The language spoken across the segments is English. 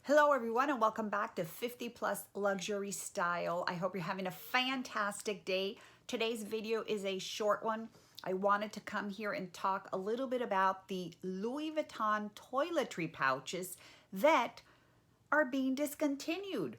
Hello everyone and welcome back to 50 Plus Luxury Style. I hope you're having a fantastic day. Today's video is a short one. I wanted to come here and talk a little bit about the Louis Vuitton toiletry pouches that are being discontinued.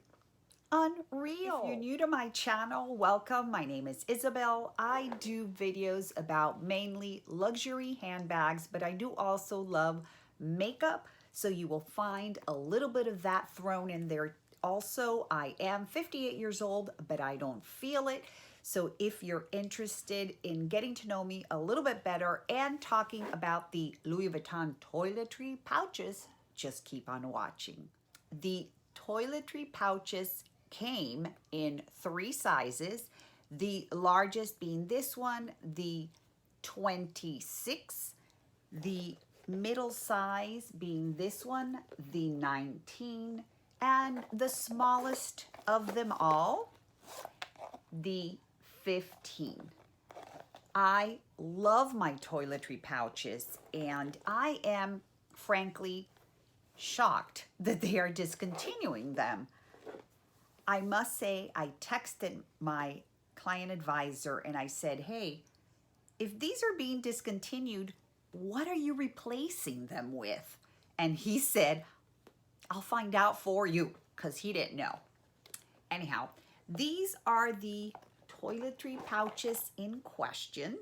Unreal. If you're new to my channel, welcome. My name is Isabel. I do videos about mainly luxury handbags, but I do also love makeup. So you will find a little bit of that thrown in there. Also, I am 58 years old, but I don't feel it. So if you're interested in getting to know me a little bit better and talking about the Louis Vuitton toiletry pouches, just keep on watching. The toiletry pouches came in 3 sizes, the largest being this one, the 26, the middle size being this one, the 19, and the smallest of them all, the 15. I love my toiletry pouches, and I am frankly shocked that they are discontinuing them. I must say, I texted my client advisor and I said, hey, if these are being discontinued, what are you replacing them with? And he said, I'll find out for you, because he didn't know. Anyhow, these are the toiletry pouches in question.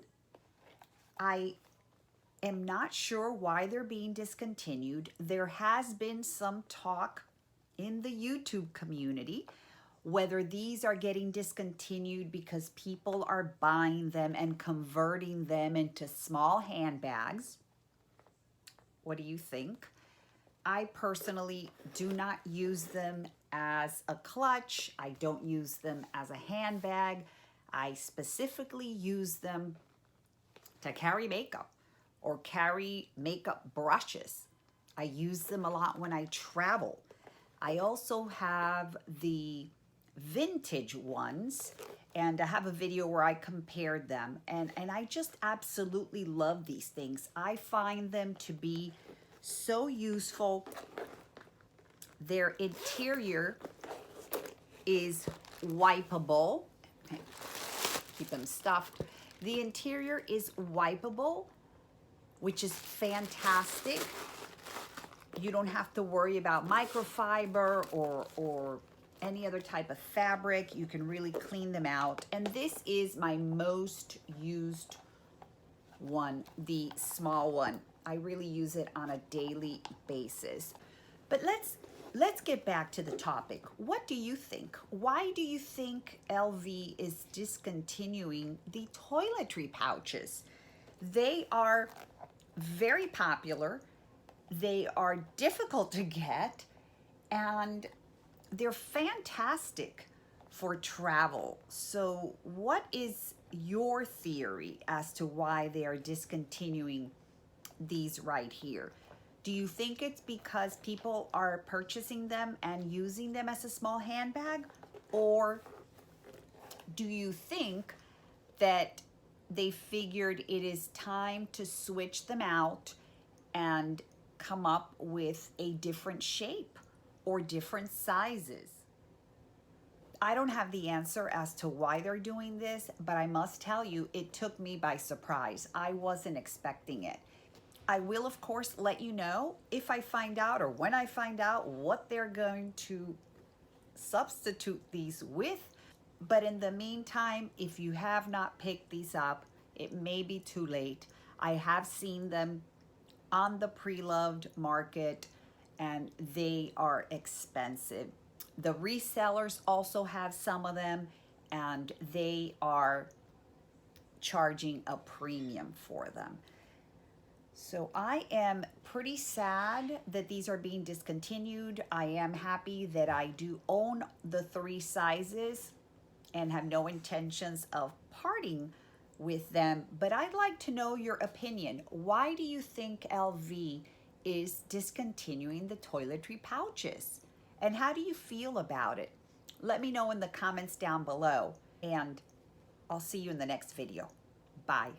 I am not sure why they're being discontinued. There has been some talk in the YouTube community whether these are getting discontinued because people are buying them and converting them into small handbags. What do you think? I personally do not use them as a clutch. I don't use them as a handbag. I specifically use them to carry makeup or carry makeup brushes. I use them a lot when I travel. I also have the vintage ones, and I have a video where I compared them, and I just absolutely love these things. I find them to be so useful. Their interior is wipeable. Keep them stuffed. The interior is wipeable, which is fantastic. You don't have to worry about microfiber or any other type of fabric. You can really clean them out. And this is my most used one, the small one. I really use it on a daily basis. But let's get back to the topic. What do you think? Why do you think LV is discontinuing the toiletry pouches? They are very popular. They are difficult to get, and they're fantastic for travel. So what is your theory as to why they are discontinuing these right here? Do you think it's because people are purchasing them and using them as a small handbag? Or do you think that they figured it is time to switch them out and come up with a different shape or different sizes? I don't have the answer as to why they're doing this, but I must tell you, it took me by surprise. I wasn't expecting it. I will, of course, let you know if I find out or when I find out what they're going to substitute these with. But in the meantime, if you have not picked these up, it may be too late. I have seen them on the pre-loved market, and they are expensive. The resellers also have some of them, and they are charging a premium for them. So I am pretty sad that these are being discontinued. I am happy that I do own the 3 sizes and have no intentions of parting with them, but I'd like to know your opinion. Why do you think LV is discontinuing the toiletry pouches? And how do you feel about it? Let me know in the comments down below, and I'll see you in the next video. Bye.